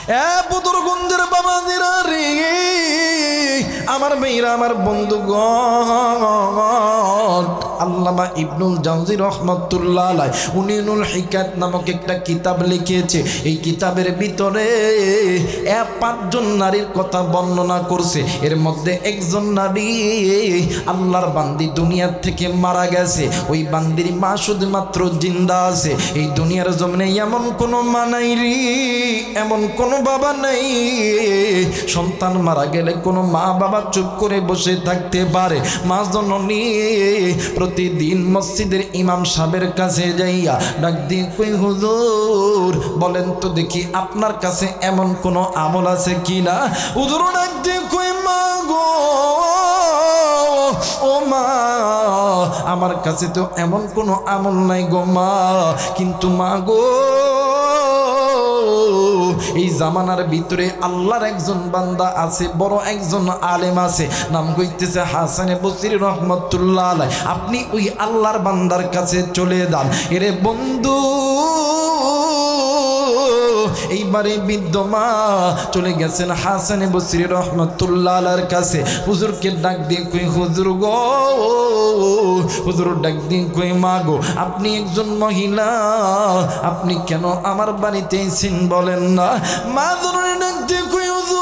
এ বুদুরগঞ্জের বাবাজিরা রে, আমার মেয়েরা, আমার বন্ধুগণ, আল্লামা ইবনুল জাওজি রহমাতুল্লাহ আলাইহি উনি নুল হিকায়াত নামক একটা কিতাব লিখেছে। এই কিতাবের ভিতরে ৫জন নারীর কথা বর্ণনা করছে। এর মধ্যে একজন নারী আল্লাহর বান্দি দুনিয়ার থেকে মারা গেছে। ওই বান্দির মা শুধুমাত্র জিন্দা আছে। এই দুনিয়ার জমিনে এমন কোনো মা নাই রে, এমন কোনো বাবা নাই সন্তান মারা গেলে কোনো মা বাবা চুপ করে বসে থাকতে পারে। মা জননী প্রতিদিন মসজিদের ইমাম সাহেবের কাছে যাইয়া ডাক দিয়ে কই, হুজুর বলেন তো দেখি আপনার কাছে এমন কোনো আমল আছে কিনা। হুজুর ডাক দিয়ে কই, মা গো, ও মা, আমার কাছে তো এমন কোনো আমল নাই গো মা, কিন্তু মা গো, এই জামানার ভিতরে আল্লাহর একজন বান্দা আছে, বড় একজন আলেম আছে, নাম কইতেছে হাসানে বসরি রহমাতুল্লাহ আলাইহি। আপনি ওই আল্লাহর বান্দার কাছে চলে যান। এরে বন্ধু, এইবারে বৃদ্ধ মা চলে গেছেন হাসানে বসরি রহমাতুল্লাহ আলাইহির কাছে। হুজুরকে ডাক দিয়ে কই, হুজুর গো, হুজুর ডাক দিয়ে কই, মা গো, আপনি একজন মহিলা, আপনি কেন আমার বাড়িতে এসেছেন বলেন না। মা জননী ডাক দিয়ে কই, হুজুর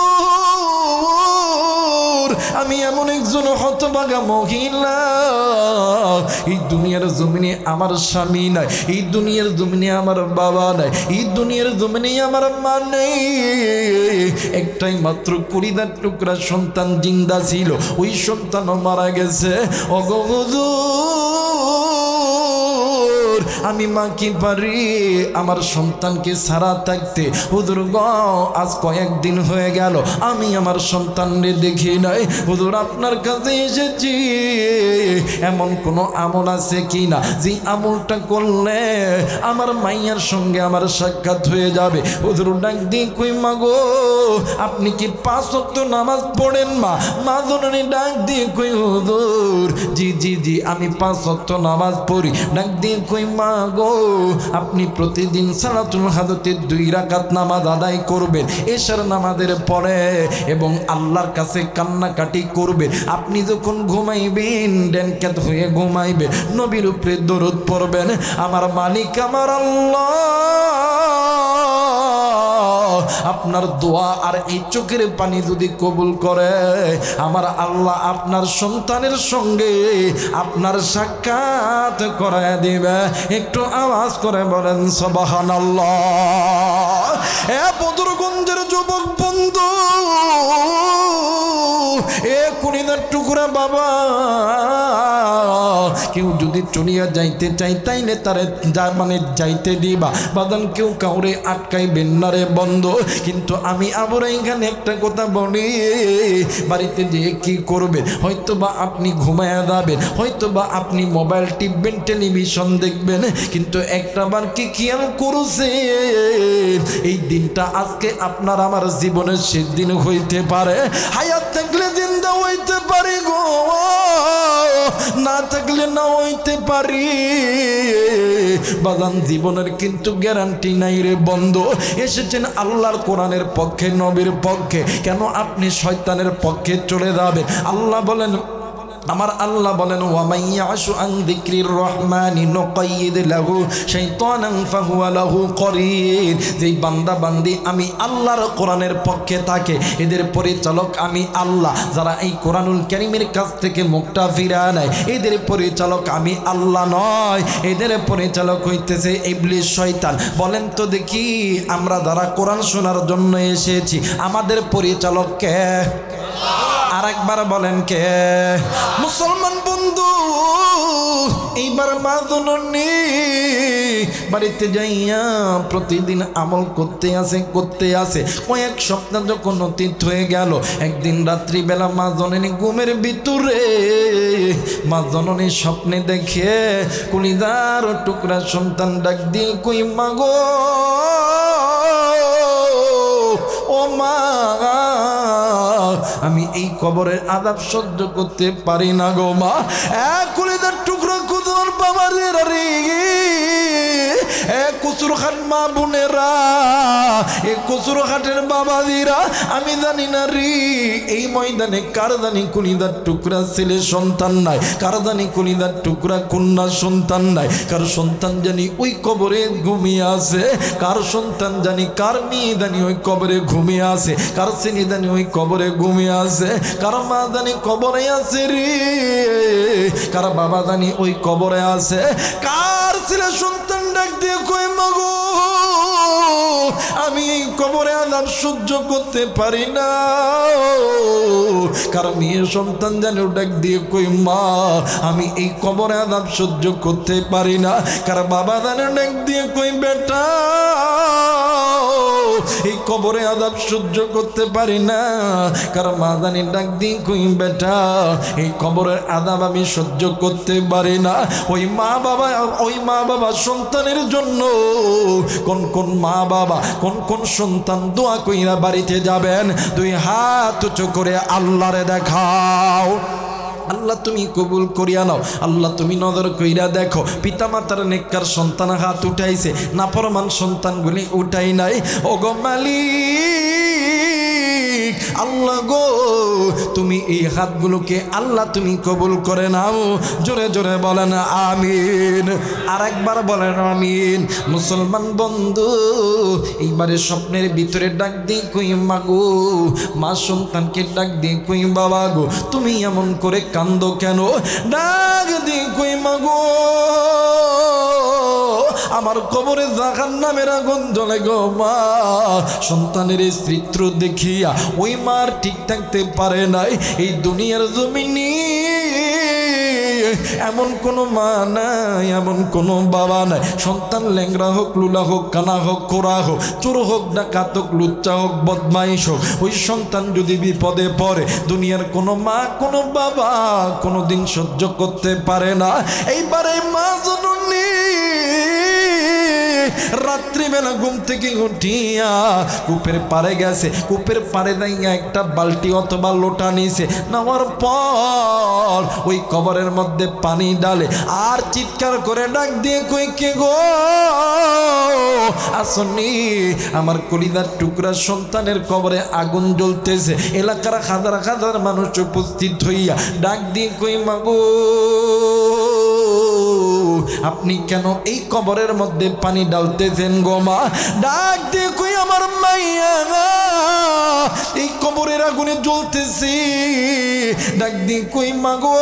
আমি এমন একজন হতভাগা মহিলা, এই দুনিয়ার জমিনে আমার স্বামী নাই, এই দুনিয়ার জমিনে আমার বাবা নাই, এই দুনিয়ার জমিনে আমার মা নেই। একটাই মাত্র কুড়িদার টুকরা সন্তান জিন্দা ছিল, ওই সন্তানও মারা গেছে। ওগো হুজুর, আমি মা কি পারি আমার সন্তানকে ছাড়া থাকতে। হুজুর গ, আজ কয়েকদিন হয়ে গেল আমি আমার সন্তানকে দেখি নাই। হুজুর আপনার কাছে এসেছি, এমন কোনো আমল আছে কি না যে আমলটা করলে আমার মাইয়ার সঙ্গে আমার সাক্ষাৎ হয়ে যাবে। হুজুর ডাক দিয়ে কই, মা গো, আপনি কি 5 ওয়াক্ত নামাজ পড়েন? মা জননী ডাক দিয়ে কই, হুজুর জি জি জি আমি 5 ওয়াক্ত নামাজ পড়ি। ডাক দিয়ে কই, মা গো, আপনি প্রতিদিন সালাতুল হাজতে 2 রাকাত নামাজ আদায় করবেন এশার নামাজের পরে, এবং আল্লাহর কাছে কান্নাকাটি করবেন। আপনি যখন ঘুমাইবেন ডেনকাত হয়ে ঘুমাইবেন, নবীর উপরে দরুদ পড়বেন। আমার মালিক আমার আল্লাহ আপনার দোয়া আর এই চোখের পানি যদি কবুল করে, আমার আল্লাহ আপনার সন্তানের সঙ্গে আপনার সাক্ষাৎ করায় দিবে। একটু আওয়াজ করে বলেন সুবহানাল্লাহ। এ বদরগঞ্জের যুবক বন্ধু, এ কুড়িদার টুকরা বাবা, কেউ যদি চলিয়া যাইতে চাই তাইলে তারে মানে যাইতে দিবা বাদান, কেউ কাউরে আটকাইবেন না রে বন্ধ। কিন্তু আমি আবার এখানে একটা কথা বলি, বাড়িতে যেয়ে কি করবেন, হয়তো বা আপনি ঘুমায়া যাবেন, হয়তো বা আপনি মোবাইল টিপবেন, টেলিভিশন দেখবেন, কিন্তু একটা বার কি খেয়াল করছেন এই দিনটা আজকে আপনার আমার জীবনের শেষ দিন হইতে পারে। হায়াত থাকলে জিন্দা হইতে পারি গো, না থাকলে না হইতে পারি বাজান। জীবনের কিন্তু গ্যারান্টি নাই রে বন্ধু। এসেছেন আল্লাহর কোরআনের পক্ষে, নবীর পক্ষে, কেন আপনি শয়তানের পক্ষে চলে যাবেন? আল্লাহ বলেন, আমার আল্লাহ বলেন, ওয়া মাইয়াশু আন যিকরির রহমানি নুকাইয়িদ লাহু শাইতানান ফাহুয়া লাহু করিন। যেই বান্দা বান্দি আমি আল্লাহর কোরআনের পক্ষে থাকে, এদের পরিচালক আমি আল্লাহ। যারা এই কোরআনুল কারীমের কাছ থেকে মুখটা ফিরায় নেয়, এদের পরিচালক আমি আল্লাহ নয়, এদের পরিচালক হইতেছে ইবলিস, শয়তান। বলেন তো দেখি, আমরা যারা কোরআন শোনার জন্য এসেছি, আমাদের পরিচালক কে? আর একবার বলেন কে? মুসলমান বন্ধু, এইবার মা জননী বাড়িতে যাইয়া প্রতিদিন আমল করতে আসে। কয়েক সপ্তাহ যখন অতীত হয়ে গেল, একদিন রাত্রিবেলা মা জননী ঘুমের ভিতরে মা জননী স্বপ্নে দেখে কলিজার টুকরা সন্তান ডাক দিয়ে কই, মা গো, ও মা, আমি এই কবরের আযাব সহ্য করতে পারি না গো মা। এক কলিজার টুকরো কুদর বাবার রে, এ কচুরঘাট মা বোনেরা, এ কচুরঘাটের বাবাদিরা, আমি জানি না রে এই ময়দানে কার জানি কলিজার টুকরা ছেলে সন্তান নাই, কার জানি কলিজার টুকরা কন্যা সন্তান নাই, কার সন্তান জানি ওই কবরে ঘুমিয়ে আছে, কার সন্তান জানি কার মেয়ে জানি ওই কবরে ঘুমিয়ে আছে, কার ছেলে জানি ওই কবরে ঘুমিয়ে আছে, কার মা জানি কবরে আছে রে, কার বাবা জানি ওই কবরে আছে, কার ছেলে সন্তান ডাক দিয়ে কই মাগো আমি এই কবরে আযাব সহ্য করতে পারি না, কার মেয়ে সন্তান জানি ডাক দিয়ে কই মা আমি এই কবরে আযাব সহ্য করতে পারি না, কার বাবা জানি ডাক দিয়ে কই বেটা এই কবরে আযাব সহ্য করতে পারি না, কার মা জানি ডাক দিয়ে কই বেটা এই কবরের আযাব আমি সহ্য করতে পারি না। ওই মা বাবা সন্তানের জন্য কোন কোন মা বাবা কোন কোন সন্তান দোয়া কইরা বাড়িতে যাবেন, দুই হাত উঁচু করে আল্লাহরে দেখাও। আল্লাহ তুমি কবুল করিয়া নাও, আল্লাহ তুমি নজর কইরা দেখো পিতা মাতার নেককার সন্তান হাত উঠাইছে, নাফরমান সন্তানগুলি উঠাই নাই। ওগো মালিক আল্লাহ গো তুমি এই হাতগুলোকে আল্লাহ তুমি কবুল করে নাও। জোরে জোরে বলেন আমিন, আর একবার বলেন আমিন। মুসলমান বন্ধু এইবারে স্বপ্নের ভিতরে ডাক দিয়ে কই মাগো, মা সন্তানকে ডাক দিয়ে কই বাবা গো তুমি এমন করে কান্দো কেন, ডাক দিয়ে কই মাগো আমার কবরে জাহান্নামের আগুন জ্বলে গো মা। সন্তানের চিত্র দেখিয়া ওই মার ঠিক থাকতে পারে নাই। এই দুনিয়ার জমিনে এমন কোনো মা নাই, এমন কোনো বাবা নাই, সন্তান ল্যাংরা হোক, লুলা হোক, কানা হোক, কোরা হোক, চোর হোক, ডাকাত হোক, লুচ্চা হোক, বদমাইশ হোক, ওই সন্তান যদি বিপদে পড়ে দুনিয়ার কোনো মা কোনো বাবা কোনোদিন সহ্য করতে পারে না। এইবারে মা জননী রাত্রিবেলা ঘুম থেকে উঠিয়া কূপের পাড়ে গেছে, কূপের পাড়ে দাঁড়িয়ে একটা বালতি অথবা লোটা নিছে, নেওয়ার পর ওই কবরের মধ্যে পানি ডালে আর চিৎকার করে ডাক দিয়ে কই কে গো আসনি, আমার কলিজার টুকরা সন্তানের কবরে আগুন জ্বলতেছে। এলাকার হাজার হাজার মানুষ উপস্থিত হইয়া ডাক দিয়ে কই মাগো আপনি কেন এই কবরের মধ্যে পানি ডালতেছেন গো মা? ডাক দিয়ে কই আমার মাইয়া এই কবরের আগুনে জ্বলতেছি। ডাক দিয়ে কই মাগো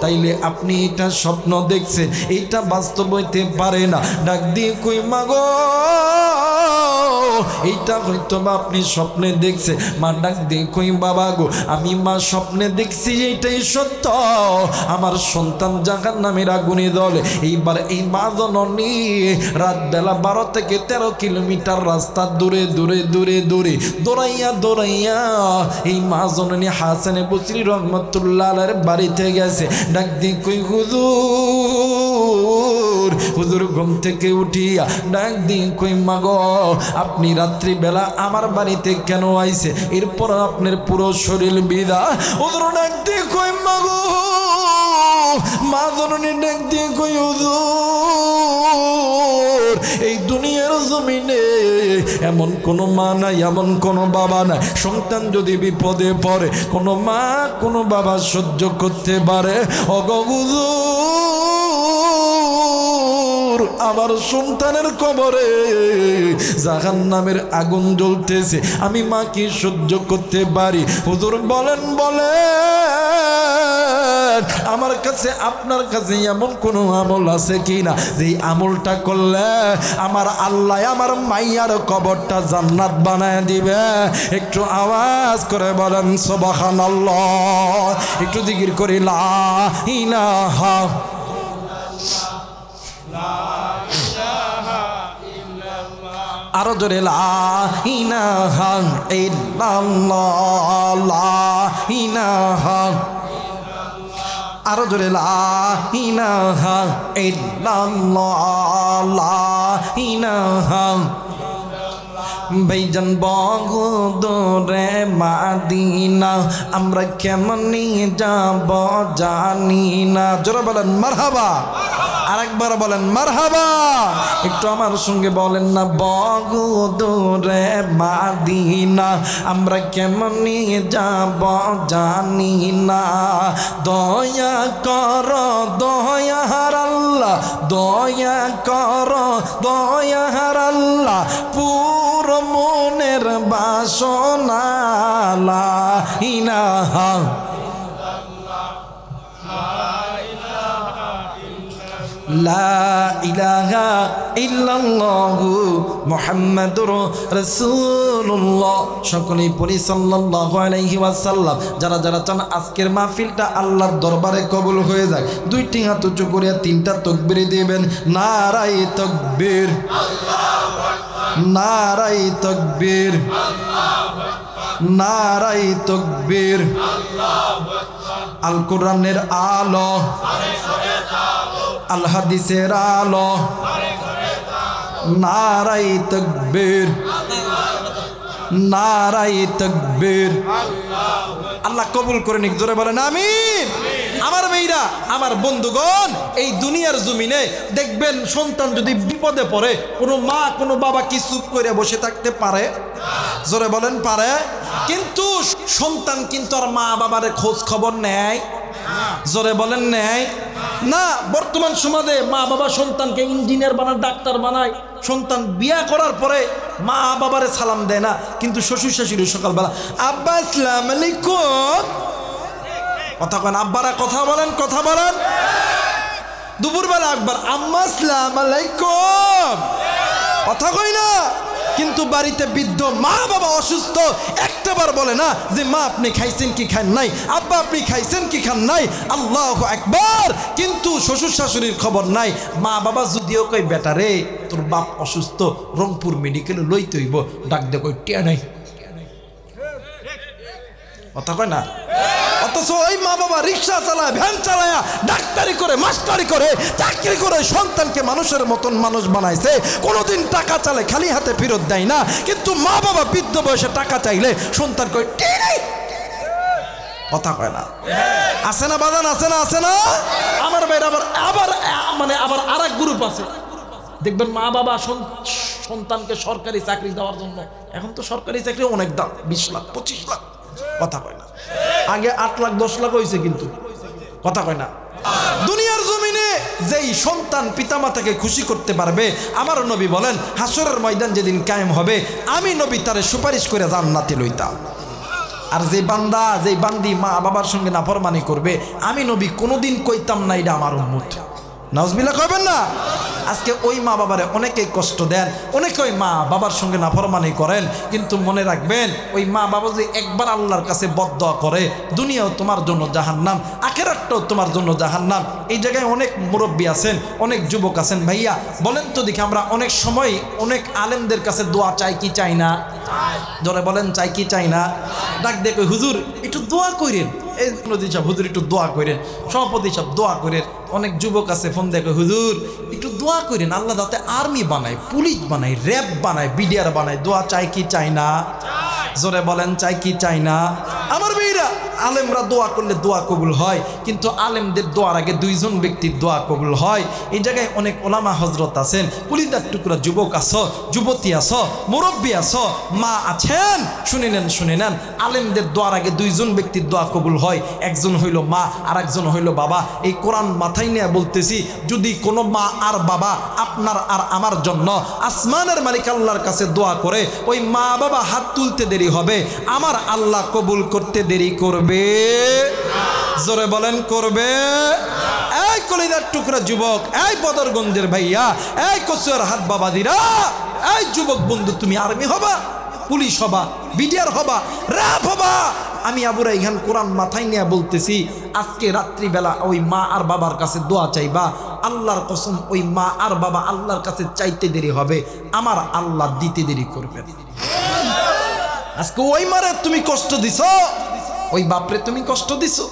তাইলে আপনি এটা স্বপ্ন দেখছেন, এইটা বাস্তব হইতে পারে না। ডাক দিয়ে কই মাগো এইটা হয়তো বা আপনি স্বপ্নে দেখছে। মা ডাক দিয়ে কই বাবা গো আমি মা স্বপ্নে দেখছি এইটাই সত্য, আমার সন্তান জাহান্নামের আগুনে জ্বলে। এইবার এই মা জননী রাত বেলা 12 থেকে 13 কিলোমিটার রাস্তা দূরে দূরে দূরে দূরে দৌড়াইয়া দৌড়াইয়া এই মা জননী হাসানে বসরি রহমতুল্লাহ আলাইহির বাড়িতে গেছে। ডাক দিয়ে কই হুজুর, হুজুর ঘুম থেকে উঠিয়া ডাক দিয়ে কই মাগো আপনি রাত্রিবেলা আমার বাড়িতে কেন আইছে? এরপর আপনার পুরো শরীর বিদা। হুজুর ডাক দিয়ে কই মাগো, মা জননী ডাক দিয়ে কই হুজুর এই দুনিয়ার জমিনে এমন কোনো মা নাই, এমন কোনো বাবা নাই, সন্তান যদি বিপদে পড়ে কোনো মা কোনো বাবা সহ্য করতে পারে। ওগো হুজুর আমার সন্তানের কবরে জাহান্নামের আগুন জ্বলতেছে, আমি মা কি সহ্য করতে পারি? হুজুর বলেন আমার কাছে আপনার কাছে এমন কোনো আমল আছে কিনা যে আমলটা করলে আমার আল্লাহ আমার মাইয়ার কবরটা জান্নাত বানায় দিবে? একটু আওয়াজ করে বলেন সুবহানাল্লাহ, একটু জিকির করি লা ইলাহা আরো জোরে লা ইলাহা ইল্লাল্লাহ, লা ইলাহা আরো জোরে লা ইলাহা ইল্লাল্লাহ, লা ইলাহা। ভাইজান বগুদরে মাদিনা আমরা কেমনি যাব জানি না, জোরে বলেন মারহাবা। আরেকবার বলেন মারহাবা। একটু আমার সঙ্গে বলেন না, বগুদুরে মাদিনা আমরা কেমনি যাব জানি না, দয়া কর দয়ার আল্লাহ, দয়া কর দয়ার আল্লাহ, পুরো মনের বাসনা লা ইলাহা লা ইলাহা ইল্লাল্লাহু মুহাম্মাদুর রাসূলুল্লাহ। সকলেই পড়ি সাল্লাল্লাহু আলাইহি ওয়াসাল্লাম। যারা যারা চান আজকের মাহফিলটা আল্লাহর দরবারে কবুল হয়ে যায়, দুইটি হাত উঁচু করে তিনটা তাকবীর দিবেন। নারায়ে তাকবীর, আল্লাহু আকবার, নারায়ে তাকবীর, আল্লাহু আকবার, নারায়ে তাকবীর, আল্লাহু আকবার। আল কোরআনের আলো, আল হাদিসের আলো, নারায়ে তাকবীর, নারায়ে তাকবীর। আল্লাহ কবুল করে নিক, জোরে বলেন আমিন। আমার মেয়েরা, আমার বন্ধুগণ, এই দুনিয়ার জমিনে দেখবেন সন্তান যদি বিপদে পড়ে, কোনো মা কোনো বাবা কি চুপ করে বসে থাকতে পারে? জোরে বলেন পারে? কিন্তু সন্তান কিন্তু আর মা বাবার খোঁজ খবর নেয়? জোরে বলেন নেয় না। বর্তমান সমাজে মা বাবা সন্তানকে ইঞ্জিনিয়ার বানায়, ডাক্তার বানায়। সন্তান বিয়া করার পরে মা বাবারে সালাম দেয় না, কিন্তু শ্বশুর শাশুড়ি সকালবেলা আব্বা আসসালামু আলাইকুম, কথা কন। আব্বারা কথা বলেন, কথা বলেন। দুপুরবেলা একবার আম্মা আসসালামু আলাইকুম, কথা কই না। কিন্তু বাড়িতে বৃদ্ধ মা বাবা অসুস্থ, একটাবার বলে না যে মা আপনি খাইছেন কি খান নাই, আব্বা আপনি খাইছেন কি খান নাই, আল্লাহু আকবার। কিন্তু শ্বশুর শাশুড়ির খবর নাই। মা বাবা যদিও কই বেটা রে তোর বাপ অসুস্থ, রংপুর মেডিকেলে লইতে হইব, ডাক দে কই টিয়া নাই, কথা কয় না। অথচ ওই মা বাবা রিক্সা চালায়, ভ্যান চালায়, ডাক্তারি করে, মাস্টারি করে, চাকরি করে সন্তানকে মানুষের মতন মানুষ বানাইছে। কোনোদিন টাকা চালে খালি হাতে ফেরত দেয় না। কিন্তু মা বাবা বৃদ্ধ বয়সে টাকা চাইলে সন্তান কয় টিয়া নাই, কথা কয় না। আছে না বাজান, আছে না, আছে না। আমার বাইরে আবার আবার মানে আবার আর এক গ্রুপ আছে, দেখবেন মা বাবা সন্তানকে সরকারি চাকরি দেওয়ার জন্য, এখন তো সরকারি চাকরি অনেক দাম, 20 লাখ 25 লাখ, কথা কয় না। আগে 8 লাখ 10 লাখ হয়েছে, কিন্তু কথা কয় না। দুনিয়ার জমিনে যেই সন্তান পিতামাতাকে খুশি করতে পারবে, আমার নবী বলেন হাসরের ময়দান যেদিন কায়েম হবে, আমি নবী তারে সুপারিশ করে জান্নাতে লইতাম। আর যে বান্দা, যেই বান্দি মা বাবার সঙ্গে নাফরমানি করবে, আমি নবী কোনোদিন কইতাম না এটা আমার উম্মত। নাউজুবিল্লাহ কইবেন না। আজকে ওই মা বাবারে অনেকেই কষ্ট দেন, অনেকে ওই মা বাবার সঙ্গে নাফরমানি করেন। কিন্তু মনে রাখবেন, ওই মা বাবা যে একবার আল্লাহর কাছে বদদোয়া করে, দুনিয়াও তোমার জন্য জাহান্নাম, আখিরাতটাও তোমার জন্য জাহান্নাম। এই জায়গায় অনেক মুরব্বী আছেন, অনেক যুবক আছেন। ভাইয়া বলেন তো দেখি, আমরা অনেক সময় অনেক আলেমদের কাছে দোয়া চাই কি চাই না? জোরে বলেন চাই কি চাই না? ডাক দেখো হুজুর একটু দোয়া করেন, এই নদী সাহেব হুজুর একটু দোয়া করেন, সভাপতি সাহেব দোয়া করেন। অনেক যুবক আছে ফোন দেখো, হুজুর একটু দোয়া করেন, আল্লাহ যাতে আর্মি বানায়, পুলিশ বানায়, র্যাব বানায়, বিডিআর বানায়। দোয়া চাই কি চাই না? জোরে বলেন চাই কি চাই না? আমার মেয়েরা, আলেমরা দোয়া করলে দোয়া কবুল হয়, কিন্তু আলেমদের দোয়ার আগে 2 জন ব্যক্তির দোয়া কবুল হয়। এই জায়গায় অনেক ওলামা হজরত আছেন, পুলিদার টুকরা যুবক আছো, যুবতী আছো, মুরব্বী আছো, মা আছেন, শুনে নেন, শুনে নেন। আলেমদের দোয়ার আগে 2 জন ব্যক্তির দোয়া কবুল হয়। একজন হইল মা, আর একজন হইল বাবা। এই কোরআন মাথায় নিয়ে বলতেছি, যদি কোনো মা আর বাবা আপনার আর আমার জন্য আসমানের মালিক আল্লাহর কাছে দোয়া করে, ওই মা বাবা হাত তুলতে দেরি হবে, আমার আল্লাহ কবুল করতে দেরি করবে? জোরে বলেন করবে? এই কলিদার টুকরা যুবক, এই বদরগঞ্জের ভাইয়া, এই কচুয়ার হাত বাবাদিরা, এই যুবক বন্ধু, তুমি আর্মি হবা, পুলিশ হবা, বিডিআর হবা, র্যাব হবা। আমি আবু রাইহান কোরআন মাথায় নিয়ে বলতেছি, আজকে রাত্রিবেলা ওই মা আর বাবার কাছে দোয়া চাইবা, আল্লাহর কসম ওই মা আর বাবা আল্লাহর কাছে চাইতে দেরি হবে, আমার আল্লাহ দিতে দেরি করবেন। আজকে ওই মারে তুমি কষ্ট দিছো, ওই বাপরে তুমি কষ্ট দিছো,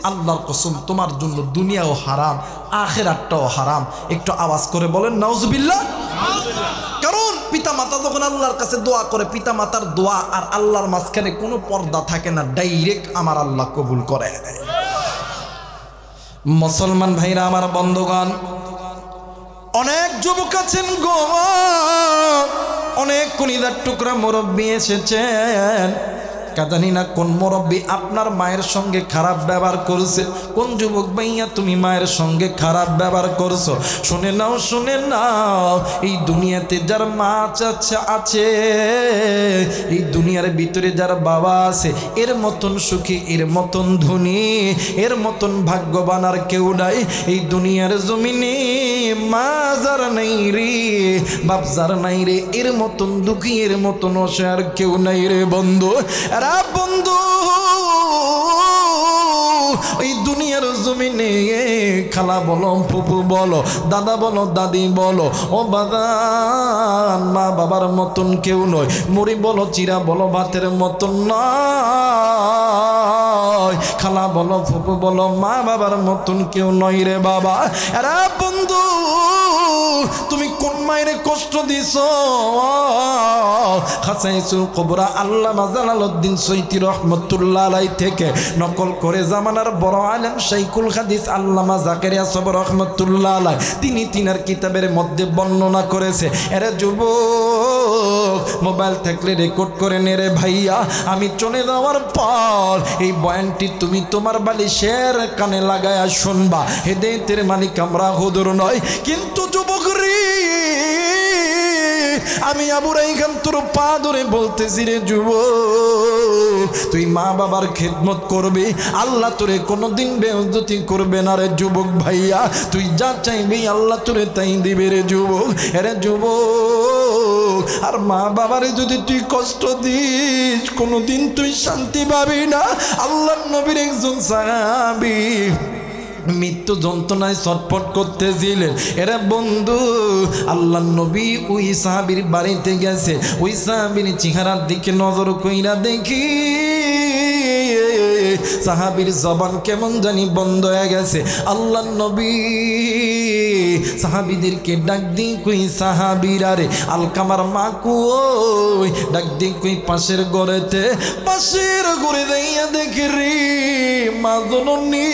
আল্লাহর কসম তোমার জন্য দুনিয়াও হারাম, আখিরাতটাও হারাম। একটু আওয়াজ করে বলেন নাউজুবিল্লাহ। কারণ পিতা মাতা যখন আল্লাহর কাছে দোয়া করে, পিতা মাতার দোয়া আর আল্লাহর মাঝখানে কোনো পর্দা থাকে না, ডাইরেক্ট আমার আল্লাহ কবুল করে। মুসলমান ভাইরা, আমার বন্ধুগণ, অনেক যুবক আছেন গো, অনেক কলিজার টুকরা মুরব্বী এসেছেন, জানি না কোন মুরব্বী আপনার মায়ের সঙ্গে খারাপ ব্যবহার করছে। কোন যুবক ভাইয়া তুমি মায়ের সঙ্গে খারাপ ব্যবহার করছো? শুনে নাও, শুনে নাও, এই দুনিয়াতে যার মা আছে, এই দুনিয়ার ভিতরে যার বাবা আছে, এর মতন সুখী, এর মতন ধনী, এর মতন ভাগ্যবান আর কেউ নাই এই দুনিয়ার জমিনে। মা যার নাই রে, বাপ যার নাই রে, এর মতন দুঃখী, এর মতন অসহায় আর কেউ নাই রে বন্ধু। বন্ধু, এই দুনিয়ার জমিনে খালা বলো, ফুপু বলো, দাদা বলো, দাদি বলো, ও বাদান, মা বাবার মতন কেউ নয়। মুড়ি বলো, চিরা বলো, ভাতের মতন নয়। খালা বলো, ফুপু বলো, মা বাবার মতন কেউ নয় রে বাবা। আরে বন্ধু, তুমি কোন মায়ের কষ্ট দিছ? খাসাইসুল কুবরা আল্লামা জালালউদ্দিন সৈয়দী রহমাতুল্লাহ আলাইহি থেকে নকল করে জামানার বড় আলেম শাইখুল হাদিস আল্লামা জাকারিয়া সাহেব রহমাতুল্লাহ আলাইহি তিনি তিনার কিতাবের মধ্যে বর্ণনা করেছে। এরে যুবক, মোবাইল থাকলে রেকর্ড করে নে রে ভাইয়া। আমি চলে যাওয়ার পর এই বয়ানটি তুমি তোমার বালিশের কানে লাগায়া শুনবা। হেদায়েতের মালিক আমরা হুজুর নয়, কিন্তু যুবক রে, আমি আবু রাইহান তোর পা ধরে বলতেছি রে যুবক, তুই মা বাবার খেদমত করবি, আল্লাহ তোরে কোনোদিন বেইজ্জতি করবে না রে যুবক ভাইয়া। তুই যা চাইবি আল্লাহ তোরে তাই দিবে রে যুবক। আরে যুবক, আর মা বাবারে যদি তুই কষ্ট দিস, কোনোদিন তুই শান্তি পাবি না। আল্লাহর নবীর একজন সাহাবী মৃত্যু যন্ত্রণায় ছটফট করতেছিলেন। এরা বন্ধু, আল্লাহ নবী ওই সাহাবীর বাড়িতে গেছে। ওই সাহাবীর চেহারার দিকে নজর কইরা দেখি সাহাবীর জবান কেমন জানি বন্ধ হয়ে গেছে। আল্লাহ নবী সাহাবীদেরকে ডাক দি কই, সাহাবীরা রে, আলকামার মা কই? ডাক দি কই, পাশের ঘরেতে। পাশের ঘরে যাইয়া দেখি রে মা জননী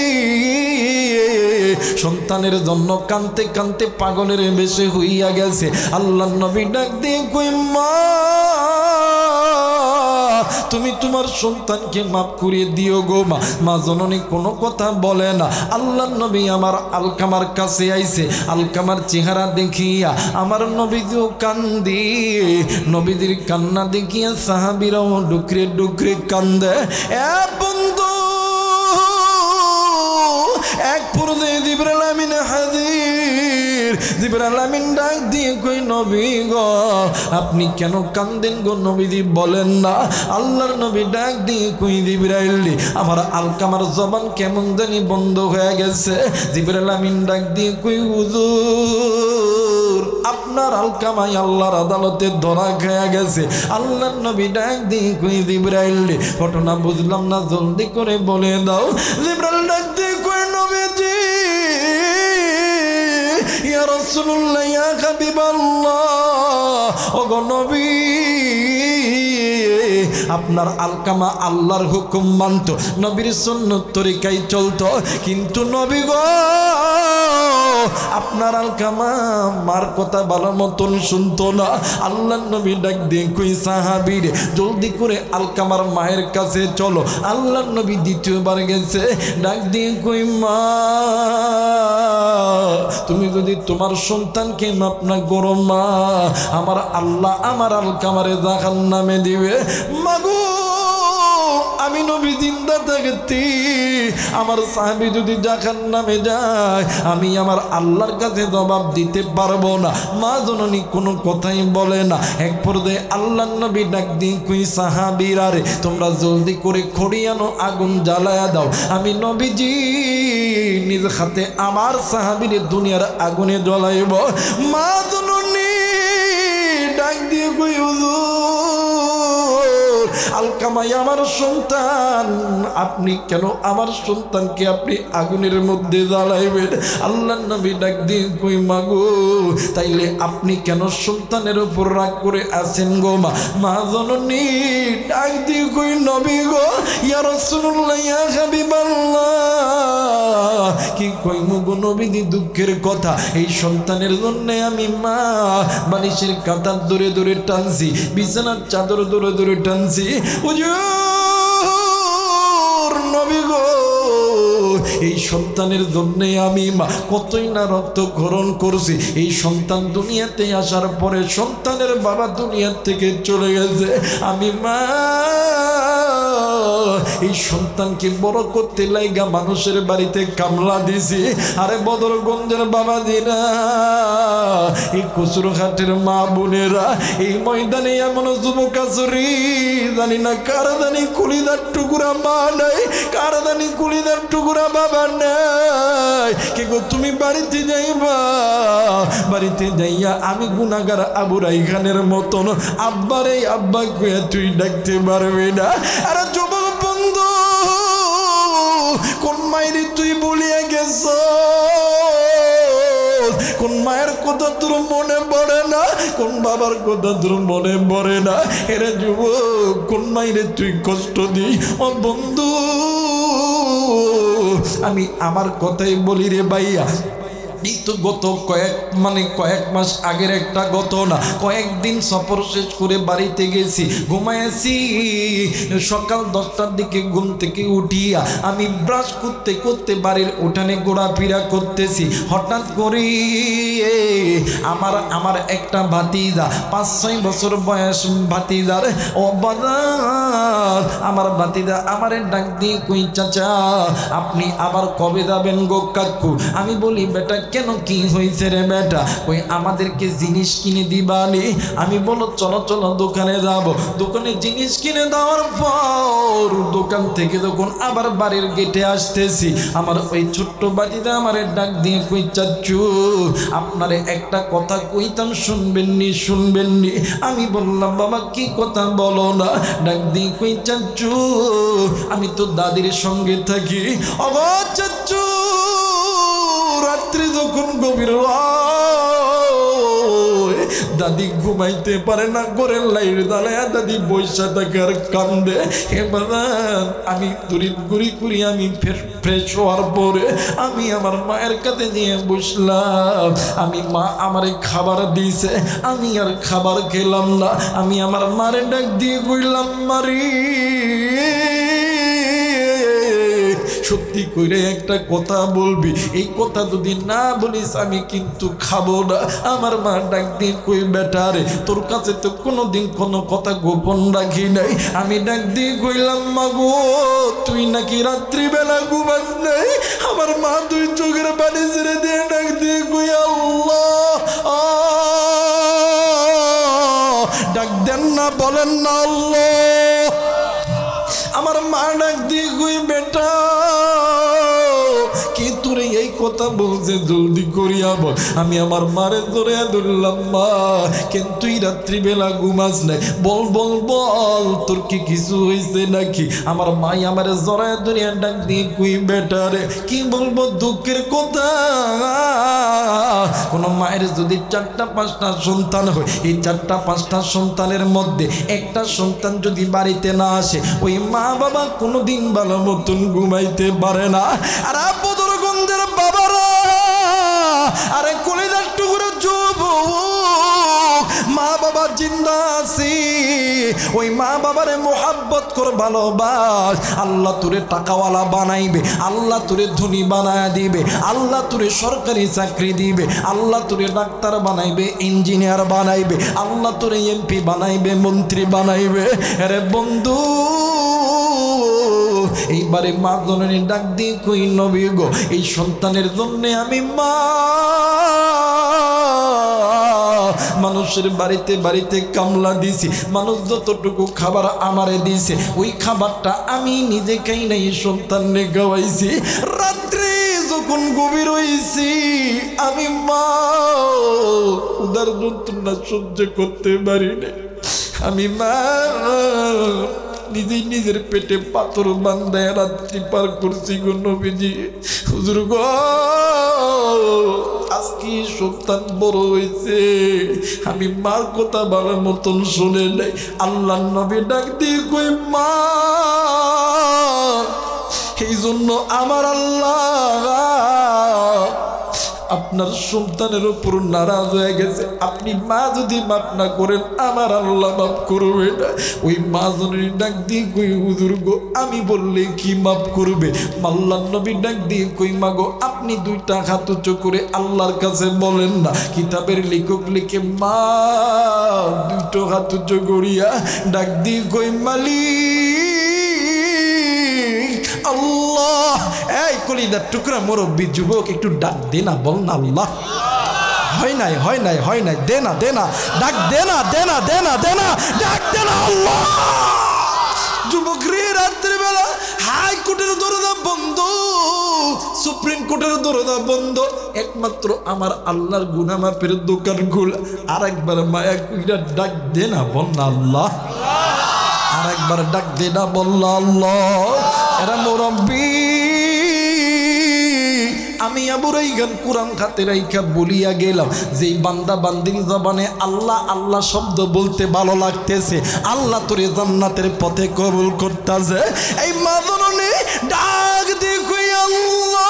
সন্তানের জন্য কানতে কানতে পাগলের বেশে হইয়া গেছে। আল্লাহ নবী ডাক দিয়ে কই, মা তুমি তোমার সন্তানকে মাফ করিয়ে দিও গো মা। মা জননী কোনো কথা বলে না। আল্লাহ নবী আমার আলকামার কাছে আইছে। আলকামার চেহারা দেখিয়া আমার নবীজিও কান্দি। নবীজির কান্না দেখিয়া সাহাবীরাও ডুকরে ডুকরে কান্দে। এ বন্ধু, এক পর্যায়ে জিবরাইল আমিন হাজির। জিবরাইল আমিন ডাক দিয়ে কই, নবী গো আপনি কেন কান্দেন গো নবীজি বলেন না? আল্লাহর নবী ডাক দিয়ে কই, জিবরাইল আমার আলকামার জবান কেমন জানি বন্ধ হয়ে গেছে। জিবরাইল আমিন ডাক দিয়ে কই, হুজুর আপনার আলকামাই আল্লাহর আদালতে ধরা খেয়ে গেছে। আল্লাহর নবী ডাক দিয়ে কই, জিবরাইল ঘটনা বুঝলাম না, জলদি করে বলে দাও। জিবরাইল ডাক দিয়ে কই, নবীজি ইয়া রাসূলুল্লাহ ইয়া হাবিবাল্লাহ, ওগো নবী আপনার আলকামা আল্লাহর হুকুম মানত, নবীর সুন্নত তরিকায় চলতো, কিন্তু নবী গো আপনার আলকামা মার কথা ভালো মতন শুনতো না। আল্লাহর নবী ডাক দিয়ে কই, সাহাবীরে জলদি করে আলকামার মায়ের কাছে চলো। আল্লাহর নবী দ্বিতীয়বার গেছে। ডাক দিয়ে কই, মা তুমি যদি তোমার সন্তানকে মাপ না করো মা, আমার আল্লাহ আমার আলকামারে জাহান্নামে দিবে। মাগো আমি নবী জিন্দা থাকতে আমার সাহাবী যদি জাহান্নামে যায়, আমি আমার আল্লাহর কাছে জবাব দিতে পারবো না। মা জননী কোনো কথাই বলে না। এক পর্যায়ে আল্লাহর নবী ডাক দিয়ে কই, সাহাবীরা রে তোমরা জলদি করে খড়ি আনো, আগুন জ্বালায়া দাও। আমি নবীজি নিজ হাতে আমার সাহাবীরে দুনিয়ার আগুনে জ্বলাইব। মা জননী ডাক দিয়ে কই, হুজুর আলকামাই আমার সন্তান, আপনি কেন আমার সন্তানকে আপনি আগুনের মধ্যে জ্বালাইবেন? আল্লাহর নবী ডাক দিয়ে কই মাগো, তাইলে আপনি কেন সন্তানের উপর রাগ করে আছেন গো মা? মা জননী ডাক দিয়ে কই নবী গো, ইয়া রাসূলুল্লাহ ইয়া হাবিবাল্লাহ, কি কইমু গো নবীজি দুঃখের কথা। এই সন্তানের জন্য আমি মা বালিশের কাঁথা ধরে ধরে টানছি, বিছানার চাদর ধরে ধরে টানছি। হুজুর নবী গো, এই সন্তানের জন্য আমি মা কতই না রক্তক্ষরণ করছি। এই সন্তান দুনিয়াতে আসার পরে সন্তানের বাবা দুনিয়া থেকে চলে গেছে, আমি মা এই সন্তানকে বড় করতে লাইগা মানুষের বাড়িতে কামলা দিছি। আরে বদরগঞ্জের বাবাজিরা, এই কচুরঘাটের মা বোনেরা, এই ময়দানে এমন যুবক আসরি, জানি না কার জানি কুলিদার টুকুরা মা নাই, কার জানি কুলিদার টুকুরা বাবা নাই। কে গো তুমি বাড়িতে যাইবা, বাড়িতে যাইয়া আমি গুনাহগার আবু রাইখানের মতন আব্বারে আব্বা কইয়া তুই ডাকতে পারবি না। আরে যুবক বন্ধু, কোন মায়েরই তুই বলিয়া গেছ, কোন মায়ের কথা তোর মনে পড়ে না, কোন বাবার কথা তোর মনে পড়ে না? এরা যুবক, কোন মায়েরে তুই কষ্ট দিই? ও বন্ধু, আমি আমার কথাই বলি রে ভাইয়া। এই তো গত কয়েক মাস আগের একটা ঘটনা। কয়েকদিন সফর শেষ করে বাড়িতে গেছি, ঘুমাইছি। সকাল 10টার দিকে ঘুম থেকে উঠিয়া আমি ব্রাশ করতে করতে বাড়ির উঠানে ঘোরাফেরা করতেছি। হঠাৎ করে আমার একটা ভাতিজা, 5-6 বছর বয়স ভাতিজার, ও বাজার, আমার ভাতিজা আমারে ডাক দিয়ে কই চাচা আপনি আবার কবে যাবেন গো কাকু? আমি বলি বেটা কেন, কি হয়েছে রে বেটা? ওই আমাদেরকে জিনিস কিনে দিবানি। আমি বলো চলো চলো দোকানে যাব। দোকানে জিনিস কিনে দেওয়ার পর দোকান থেকে যখন আবার বাড়ির গেটে আসতেছি, আমার ওই ছোট্ট বাড়িতে আমারে ডাক দিয়ে কই চাচ্ছু আপনারে একটা কথা কইতাম, শুনবেননি? আমি বললাম বাবা কি কথা বলো না। ডাক দিয়ে কই চাচ্ছু আমি তো দাদির সঙ্গে থাকি। অগো চাচ্ছু, রাত্রি যখন গভীর দাদি ঘুমাইতে পারে না, ঘরের লাইট জ্বালায়া দাদি বৈশা থাকার কান্দে। এবার আমি তড়িৎ করি আমি ফ্রেশ হওয়ার পরে আমি আমার মায়ের কাছে নিয়ে বসলাম। আমি মা আমারে খাবার দিয়েছে, আমি আর খাবার খেলাম না। আমি আমার মারে ডাক দিয়ে কইলাম মারি, সত্যি করে একটা কথা বলবি, এই কথা যদি না বলিস আমি কিন্তু খাবো না। আমার মা ডাক দিয়ে কই বেটা রে, তোর কাছে তো কোনোদিন কোনো কথা গোপন রাখি নাই। আমি ডাক দিয়ে কইলাম মা গো, তুই নাকি রাত্রিবেলা ঘুমাস নাই? আমার মা দুই চোখের পানি ছেড়ে দিয়ে ডাক দিয়ে কই আল্লাহ, ডাক দেন না, বলেন না আল্লাহ। আমার মা ডাক দিয়ে কই বেটা কি তোরে এই কথা বলছে, জলদি করিয়া বল। আমি আমার মারে ধরে ধরলাম, মা কেন তুই রাত্রিবেলা ঘুমাস নাই? বল বল বল, তোর কি কিছু হয়েছে নাকি? আমার মাই আমারে জড়ায় ধরিয়া ডাক দিয়ে কই বেটা রে কি বলবো দুঃখের কথা। কোনো মায়ের যদি 4টা-5টা সন্তান হয়, এই 4টা-5টা সন্তানের মধ্যে একটা সন্তান যদি বাড়িতে না আসে, ওই মা বাবা কোনোদিন ভালো মতন ঘুমাইতে পারে না। আর বদরগঞ্জের বাবারা, আরে কলিজার টুকরো যুবক, মা বাবা জিন্দা আছি, ওই মা বাবারে মোহাব্বত কর, ভালোবাস। আল্লাহ তোরে টাকাওয়ালা বানাইবে, আল্লাহ তোরে ধনী বানায় দিবে, আল্লাহ তোরে সরকারি চাকরি দিবে, আল্লাহ তোরে ডাক্তার বানাইবে, ইঞ্জিনিয়ার বানাইবে, আল্লাহ তোরে এমপি বানাইবে, মন্ত্রী বানাইবে। আরে বন্ধু, এইবারে মা জননী ডাক দিয়ে কই নবী গো, এই সন্তানের জন্য আমি মা মানুষের বাড়িতে বাড়িতে কামলা দিছি। মানুষ যতটুকু খাবার আমারে দিছে, ওই খাবারটা আমি নিজে খাই নাই, সন্তানকে খাওয়াইছি। রাত্রি যখন গভীর হয়েছি, আমি মা উদার যন্ত্রণা সহ্য করতে পারি না। আমি মা নিজেই নিজের পেটে পাথর বান্ধায় রাত্রি পার করছি গো নবীজি। হুজুর গো আজকে সন্তান বড় হয়েছে, আমি মার কথা ভালো মতন শুনে নাই। আল্লাহ নবী ডাক দিয়ে কই মা, এই জন্য আমার আল্লাহ আপনার সন্তানের উপর নারাজ হয়ে গেছে। আপনি মা যদি মাফ না করেন আমার আল্লাহ মাফ করবে না। ওই মা জনের ডাক দিয়ে কই হুজুর গো আমি বললে কি মাফ করবে? আল্লাহর নবী ডাক দিয়ে কই মা গো আপনি দুইটা হাত উঁচু করে আল্লাহর কাছে বলেন না। কিতাবের লেখক লিখে মা দুইটা হাত উঁচু করিয়া ডাক দিয়ে কই মালিক আল্লাহ, এই কলিদার টুকরা মুরব্বী যুবক একটু ডাক দে না, বল না আল্লাহ। হয় নাই হয় নাই হয় নাই, দে না দে না, ডাক দে না দে না দে না দে না, ডাক দে না আল্লাহ। যুবক রে রাত্রিবেলা হাইকোর্টের দরজা বন্ধ, সুপ্রিম কোর্টের দরজা বন্ধ, একমাত্র আমার আল্লাহর গুনাহ মাফের দোকান খোলা। আর একবার মায়া কইরা ডাক দে না, বল না আল্লাহ। আর একবার ডাক দে না, বল না আল্লাহ। এরা মুরব্বী, আমি আবুর এই গান কোরআন খাতে রাইখা বলিয়া গেলাম, যেই বান্দা বান্দির জবানে আল্লাহ আল্লাহ শব্দ বলতে ভালো লাগতেছে, আল্লাহ তোরে জান্নাতের পথে কবুল করতেছে। এই মা জননী ডাক দেখো আল্লাহ,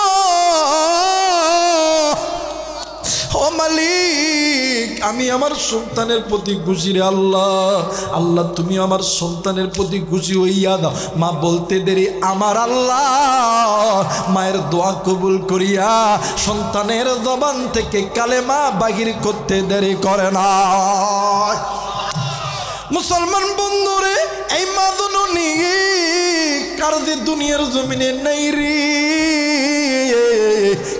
ও মালিক আমি আমার সন্তানের প্রতি খুশি রে আল্লাহ। আল্লাহ তুমি আমার সন্তানের প্রতি খুশি হইয়া দাও। মা বলতে দেরি আমার আল্লাহ মায়ের দোয়া কবুল করিয়া সন্তানের জবান থেকে কালেমা বাহির করতে দেরি করে না। মুসলমান বন্ধুরে, এই মা জননী কার যে দুনিয়ার জমিনে নাই রে,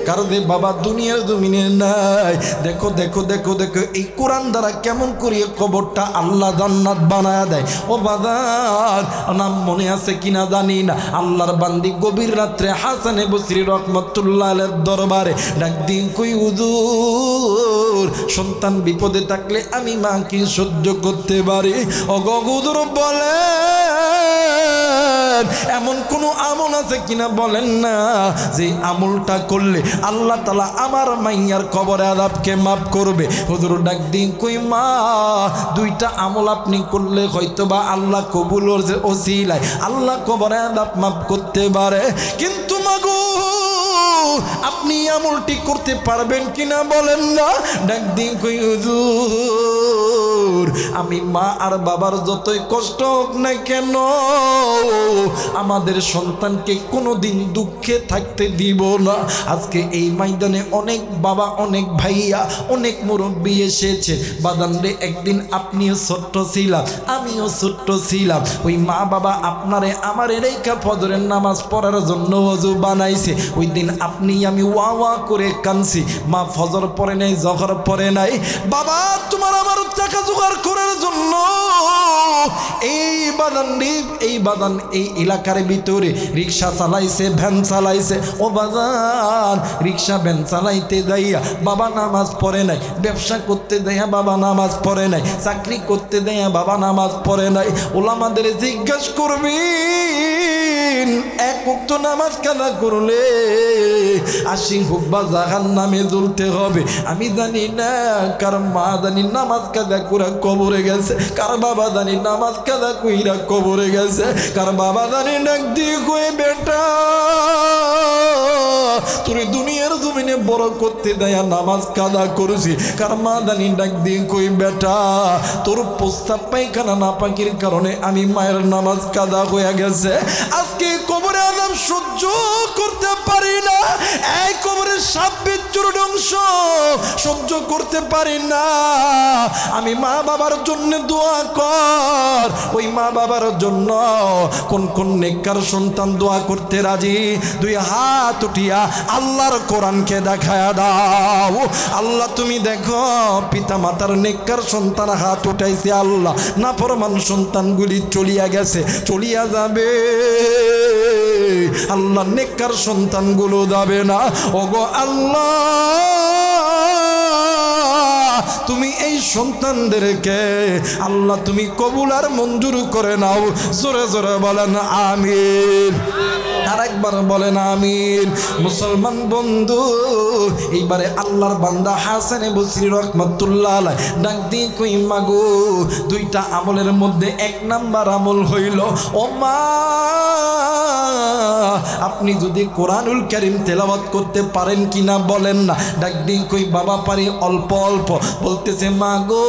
কার যে বাবা দুনিয়ার জমিনে নাই। দেখো দেখো দেখো দেখো এই কোরআন দ্বারা কেমন করিয়ে কবরটা আল্লাহ জান্নাত বানায় দেয়। ও বাজার নাম মনে আছে কিনা জানি না, আল্লাহর বান্দি গভীর রাত্রে হাসানে বসরি রহমতুল্লাহ আলাইহির দরবারে ডাক দিন কই হুজুর সন্তান বিপদে থাকলে আমি মা কি সহ্য করতে পারি? ও গো হুজুর বলেন এমন কোন আমল আছে কিনা বলেন না, যে আমলটা করলে আল্লাহ তাআলা আমার মাইয়ার কবরে আযাবকে মাফ করবে। হুজুর ডাক দিন কই মা দুইটা আমল আপনি করলে হয়তোবা আল্লাহ কবুলের যে ওসিলায় আল্লাহ কবরে আযাব মাফ করতে পারে, কিন্তু মাগো আপনি আমলটি করতে পারবেন কিনা বলেন না। ডাক দিন কই হুজুর আমি মা আর বাবার যতই কষ্ট হোক না কেন আমাদের সন্তানকে কোনোদিন দুঃখে থাকতে দিব না। আজকে এই ময়দানে অনেক বাবা অনেক ভাইয়া অনেক মুরব্বী এসেছে। বাদান রে একদিন আপনিও ছোট্ট ছিলাম আমিও ছোট্ট ছিলাম, ওই মা বাবা আপনারে আমারে রেখা ফজরের নামাজ পড়ার জন্য ওযু বানাইছে। ওই দিন আপনি আমি ওয়া ওয়া করে কানছি, মা ফজর পড়ে নাই জহর পড়ে নাই, বাবা তোমার আমার টাকা জোগাড় করার জন্য এই বাদান এই এলাকার ভিতরে রিক্সা চালাইছে ভ্যান চালাইছে। ও বাজান রিক্সা ভ্যান চালাইতে যাইয়া বাবা নামাজ পড়ে নাই, ব্যবসা করতে যাইয়া বাবা নামাজ পড়ে নাই, চাকরি করতে যাইয়া বাবা নামাজ পড়ে নাই। ওলামাদের জিজ্ঞেস করবি এক ওয়াক্ত নামাজ কাদা করলে 80 হুব্বা জাহান্নামে জ্বলতে হবে। আমি জানি না কার মা জানি নামাজ কাদা করে কবরে গেছে, কার বাবা জানি নামাজ কাদা কইরা কবরে গেছে, কার বাবা জানি ডাক দিয়ে কই বেটা তোরে দুনিয়ার জমিনে বড় করতে দেয়া নামাজ কাদা করছি, কার মা জানি ডাক দিয়ে কই বেটা তোর প্রস্তাব পায়খানা না পাকির কারণে আমি মায়ের নামাজ কাদা হয়ে গেছে। আজকে কবরে আযাব সহ্য করতে পারি না, এই কবরের সাপ বিচ্ছুর অংশ সহ্য করতে পারি না। আমি মা বাবার জন্য দোয়া কর, ওই মা বাবার জন্য কোন কোন নেককার সন্তান দোয়া করতে রাজি? দুই হাত উঠিয়া আল্লাহর কোরআনকে দেখায়া দাও। আল্লাহ তুমি দেখো পিতা মাতার নেককার সন্তান হাত উঠাইছে, আল্লাহ নাফরমান সন্তানগুলি চলিয়া গেছে চলিয়া যাবে, আল্লাহ নেককার সন্তানগুলো যাবে না। ওগো আল্লাহ তুমি এই সন্তানদেরকে আল্লাহ তুমি কবুল আর মঞ্জুর করে নাও। জোরে জোরে বলেন আমিন। আরেকবার বলেন আমিন। মুসলমান বন্ধু, এইবারে আল্লাহর বান্দা হাসান বসরি রহমাতুল্লাহ আলাইহি ডাক দিয়ে কই মাগো, দুইটা আমলের মধ্যে এক নাম্বার আমল হইল, ও মা আপনি যদি কোরআনুল কারীম তেলাওয়াত করতে পারেন কিনা বলেন না। ডাক দিয়ে কই বাবা পারি অল্প অল্প। বলতেছে মা গো,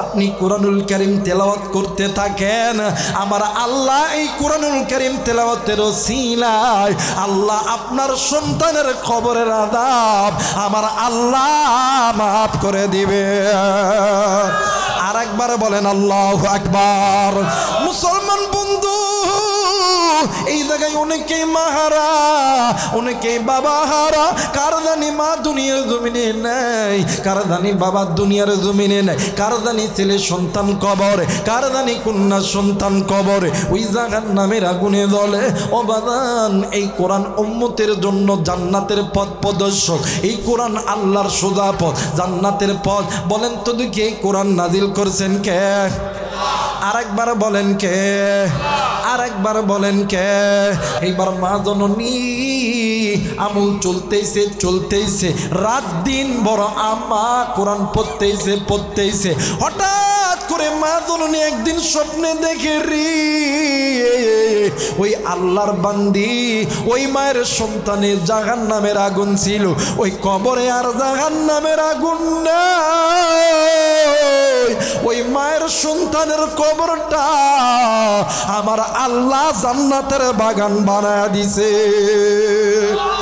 আপনি কোরআনুল কারীম তেলাওয়াত করতে থাকেন, আমার আল্লাহ এই কোরআনুল কারীম তেলাওয়াতের ওসিলায় আল্লাহ আপনার সন্তানের কবরের আযাব আমার আল্লাহ মাফ করে দিবে। আরেকবার বলেন আল্লাহু আকবার। মুসলমান বন্ধু, এই জায়গায় অনেকেই মাহারা, অনেকেই বাবা হারা। কার জানি মা দুনিয়ার জমিনে নেই, কার জানি বাবা দুনিয়ার জমিনে নেই, কার জানি ছেলে সন্তান কবরে, কার জানি কন্যা সন্তান কবরে, ওই জায়গার নামের আগুনে জ্বলে। ও বাবান, এই কোরআন উম্মতের জন্য জান্নাতের পথ প্রদর্শক। এই কোরআন আল্লাহর সোজা পথ, জান্নাতের পথ। বলেন তো দেখি এই কোরআন নাজিল করছেন কে? আরেকবার বলেন কে? আরেকবার বলেন কে? এইবার মা জননী আমল চলতেইছে চলতেইছে, রাত দিন বড় আম্মা কোরআন পড়তেইছে। হঠাৎ করে মা জননী একদিন স্বপ্নে দেখে রে, ওই আল্লাহর বান্দি, ওই মায়ের সন্তানের জাহান্নামের আগুন ছিল, ওই কবরে আর জাহান্নামের আগুন নাই। ওই মায়ের সন্তানের কবরটা আমার আল্লাহ জান্নাতের বাগান বানায়া দিছে।